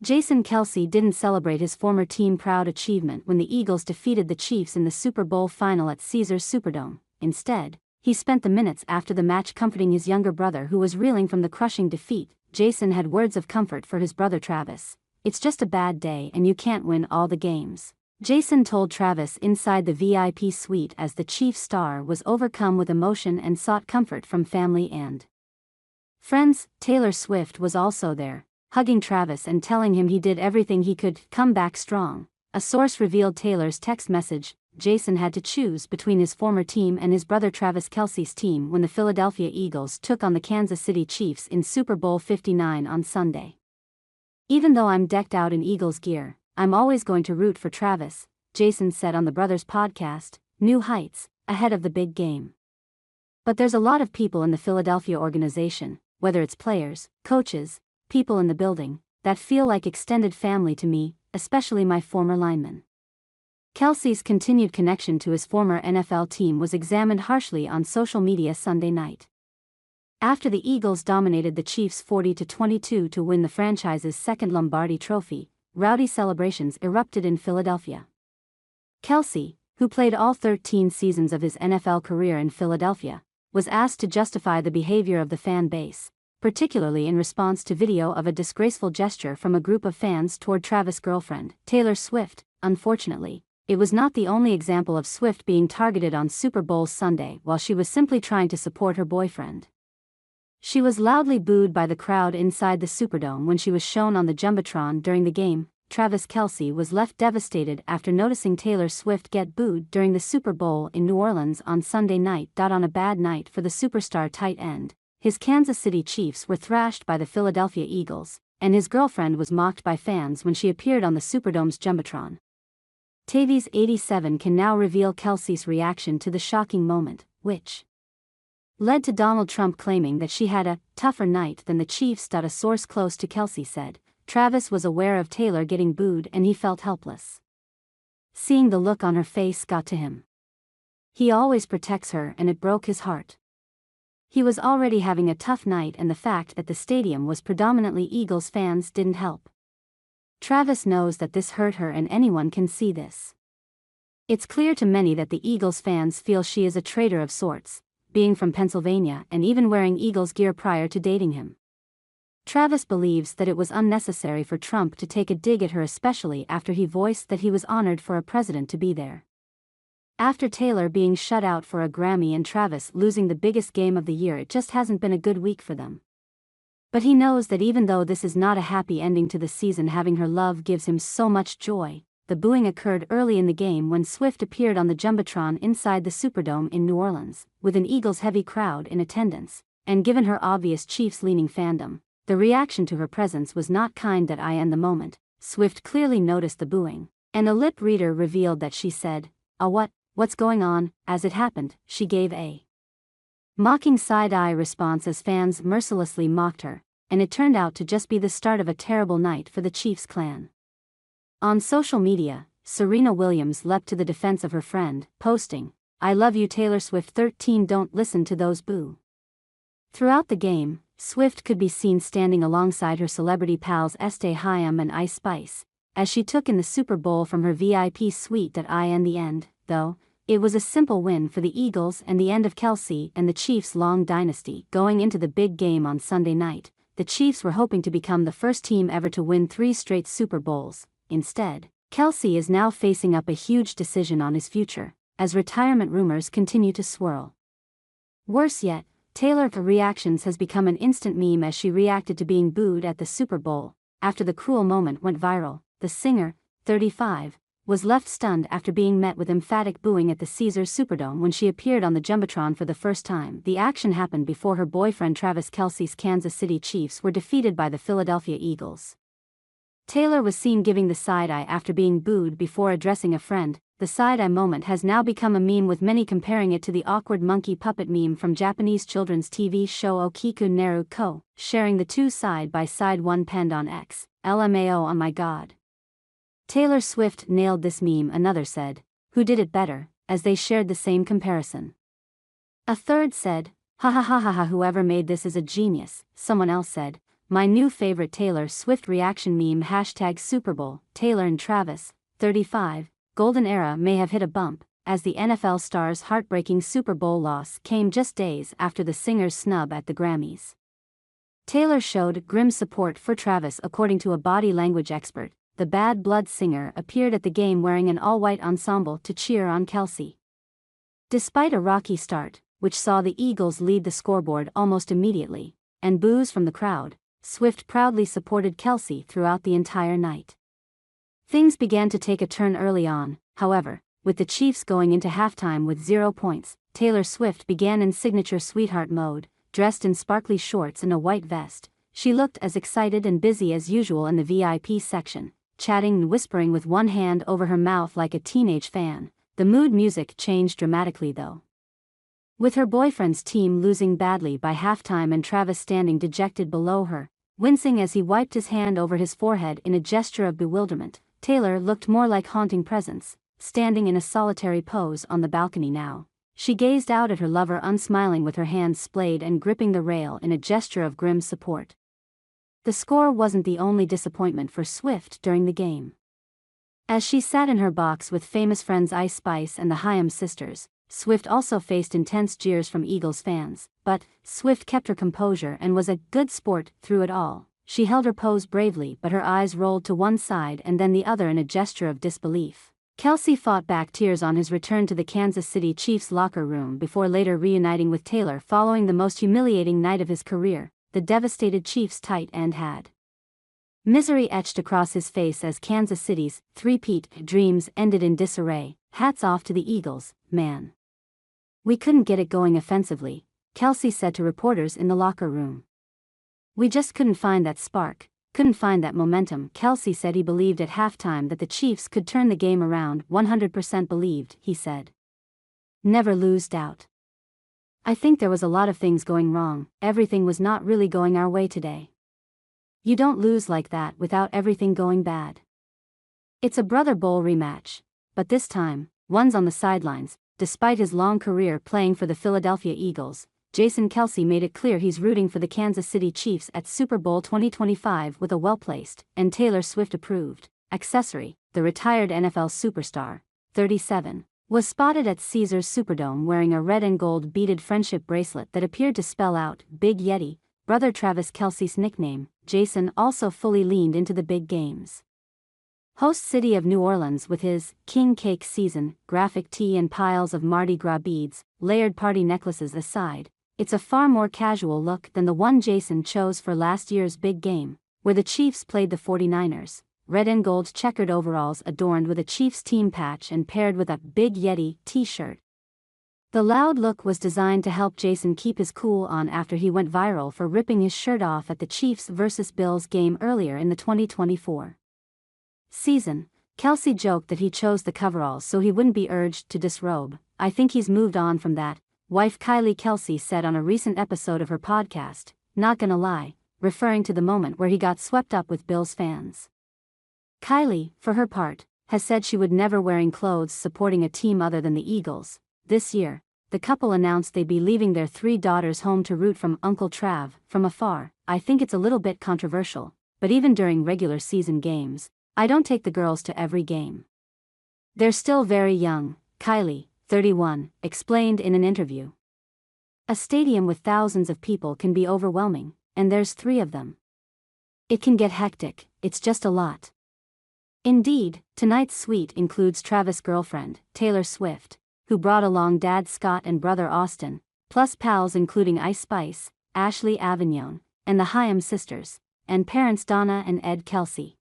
Jason Kelce didn't celebrate his former team proud achievement when the Eagles defeated the Chiefs in the Super Bowl final at Caesars Superdome. Instead, he spent the minutes after the match comforting his younger brother who was reeling from the crushing defeat. Jason had words of comfort for his brother Travis. "It's just a bad day and you can't win all the games," Jason told Travis inside the VIP suite as the Chiefs star was overcome with emotion and sought comfort from family and friends. Taylor Swift was also there, hugging Travis and telling him he did everything he could to come back strong. A source revealed Taylor's text message: Jason had to choose between his former team and his brother Travis Kelce's team when the Philadelphia Eagles took on the Kansas City Chiefs in Super Bowl 59 on Sunday. "Even though I'm decked out in Eagles gear, I'm always going to root for Travis," Jason said on the brothers' podcast, New Heights, ahead of the big game. "But there's a lot of people in the Philadelphia organization, whether it's players, coaches, people in the building, that feel like extended family to me, especially my former linemen." Kelce's continued connection to his former NFL team was examined harshly on social media Sunday night. After the Eagles dominated the Chiefs 40-22 to win the franchise's second Lombardi trophy, rowdy celebrations erupted in Philadelphia. Kelce, who played all 13 seasons of his NFL career in Philadelphia, was asked to justify the behavior of the fan base, particularly in response to video of a disgraceful gesture from a group of fans toward Travis' girlfriend, Taylor Swift. Unfortunately, it was not the only example of Swift being targeted on Super Bowl Sunday while she was simply trying to support her boyfriend. She was loudly booed by the crowd inside the Superdome when she was shown on the Jumbotron during the game. Travis Kelce was left devastated after noticing Taylor Swift get booed during the Super Bowl in New Orleans on Sunday night. On a bad night for the superstar tight end, his Kansas City Chiefs were thrashed by the Philadelphia Eagles, and his girlfriend was mocked by fans when she appeared on the Superdome's Jumbotron. TV's 87 can now reveal Kelce's reaction to the shocking moment, which led to Donald Trump claiming that she had a tougher night than the Chiefs. A source close to Kelce said, "Travis was aware of Taylor getting booed and he felt helpless. Seeing the look on her face got to him. He always protects her and it broke his heart. He was already having a tough night and the fact that the stadium was predominantly Eagles fans didn't help. Travis knows that this hurt her and anyone can see this. It's clear to many that the Eagles fans feel she is a traitor of sorts, being from Pennsylvania and even wearing Eagles gear prior to dating him." Travis believes that it was unnecessary for Trump to take a dig at her, especially after he voiced that he was honored for a president to be there. After Taylor being shut out for a Grammy and Travis losing the biggest game of the year, it just hasn't been a good week for them. But he knows that even though this is not a happy ending to the season, having her love gives him so much joy. The booing occurred early in the game when Swift appeared on the Jumbotron inside the Superdome in New Orleans, with an Eagles-heavy crowd in attendance, and given her obvious Chiefs-leaning fandom, the reaction to her presence was not kind. In the moment, Swift clearly noticed the booing, and a lip reader revealed that she said, what's going on?" As it happened, she gave a mocking side-eye response as fans mercilessly mocked her, and it turned out to just be the start of a terrible night for the Chiefs clan. On social media, Serena Williams leapt to the defense of her friend, posting, "I love you Taylor Swift 13, don't listen to those boo." Throughout the game, Swift could be seen standing alongside her celebrity pals Estee Hayam and Ice Spice, as she took in the Super Bowl from her VIP suite. In the end, though, it was a simple win for the Eagles and the end of Kelce and the Chiefs' long dynasty. Going into the big game on Sunday night, the Chiefs were hoping to become the first team ever to win 3 straight Super Bowls. Instead, Kelce is now facing up a huge decision on his future, as retirement rumors continue to swirl. Worse yet, Taylor's reactions has become an instant meme as she reacted to being booed at the Super Bowl. After the cruel moment went viral, the singer, 35, was left stunned after being met with emphatic booing at the Caesars Superdome when she appeared on the Jumbotron for the first time. The action happened before her boyfriend Travis Kelce's Kansas City Chiefs were defeated by the Philadelphia Eagles. Taylor was seen giving the side-eye after being booed before addressing a friend. The side-eye moment has now become a meme, with many comparing it to the awkward monkey puppet meme from Japanese children's TV show Okiku Neru Ko, sharing the two side by side. One penned on X, "LMAO, oh my god. Taylor Swift nailed this meme," another said, "Who did it better," as they shared the same comparison. A third said, "Ha ha ha ha ha, whoever made this is a genius." Someone else said, My new favorite Taylor Swift reaction meme #SuperBowl. Taylor and Travis, 35, golden era may have hit a bump, as the NFL star's heartbreaking Super Bowl loss came just days after the singer's snub at the Grammys. Taylor showed grim support for Travis according to a body language expert. The Bad Blood singer appeared at the game wearing an all-white ensemble to cheer on Kelce. Despite a rocky start, which saw the Eagles lead the scoreboard almost immediately, and boos from the crowd, Swift proudly supported Kelce throughout the entire night. Things began to take a turn early on, however, with the Chiefs going into halftime with 0 points. Taylor Swift began in signature sweetheart mode, dressed in sparkly shorts and a white vest. She looked as excited and busy as usual in the VIP section, chatting and whispering with one hand over her mouth like a teenage fan. The mood music changed dramatically though. With her boyfriend's team losing badly by halftime and Travis standing dejected below her, wincing as he wiped his hand over his forehead in a gesture of bewilderment, Taylor looked more like haunting presence, standing in a solitary pose on the balcony now. She gazed out at her lover unsmiling with her hands splayed and gripping the rail in a gesture of grim support. The score wasn't the only disappointment for Swift during the game. As she sat in her box with famous friends Ice Spice and the Hyam sisters, Swift also faced intense jeers from Eagles fans, but Swift kept her composure and was a good sport through it all. She held her pose bravely, but her eyes rolled to one side and then the other in a gesture of disbelief. Kelce fought back tears on his return to the Kansas City Chiefs locker room before later reuniting with Taylor following the most humiliating night of his career. The devastated Chiefs tight end had misery etched across his face as Kansas City's three-peat dreams ended in disarray. Hats off to the Eagles, man. We couldn't get it going offensively, Kelce said to reporters in the locker room. We just couldn't find that spark, couldn't find that momentum. Kelce said he believed at halftime that the Chiefs could turn the game around. 100% believed, he said. Never lose doubt. I think there was a lot of things going wrong. Everything was not really going our way today. You don't lose like that without everything going bad. It's a Brother Bowl rematch, but this time, one's on the sidelines. Despite his long career playing for the Philadelphia Eagles, Jason Kelce made it clear he's rooting for the Kansas City Chiefs at Super Bowl 2025 with a well-placed and Taylor Swift-approved accessory. The retired NFL superstar, 37, was spotted at Caesars Superdome wearing a red and gold beaded friendship bracelet that appeared to spell out Big Yeti, brother Travis Kelce's nickname. Jason also fully leaned into the big games. Host city of New Orleans with his king cake season, graphic tee and piles of Mardi Gras beads, layered party necklaces aside, it's a far more casual look than the one Jason chose for last year's big game, where the Chiefs played the 49ers. Red and gold checkered overalls adorned with a Chiefs team patch and paired with a Big Yeti t-shirt. The loud look was designed to help Jason keep his cool on after he went viral for ripping his shirt off at the Chiefs vs. Bills game earlier in the 2024 season. Kelce joked that he chose the coveralls so he wouldn't be urged to disrobe. I think he's moved on from that, wife Kylie Kelce said on a recent episode of her podcast, Not Gonna Lie, referring to the moment where he got swept up with Bills fans. Kylie, for her part, has said she would never wearing clothes supporting a team other than the Eagles. This year, the couple announced they'd be leaving their 3 daughters home to root from Uncle Trav from afar. I think it's a little bit controversial, but even during regular season games, I don't take the girls to every game. They're still very young, Kylie, 31, explained in an interview. A stadium with thousands of people can be overwhelming, and there's 3 of them. It can get hectic, it's just a lot. Indeed, tonight's suite includes Travis' girlfriend, Taylor Swift, who brought along dad Scott and brother Austin, plus pals including Ice Spice, Ashley Avignon, and the Hyam sisters, and parents Donna and Ed Kelce.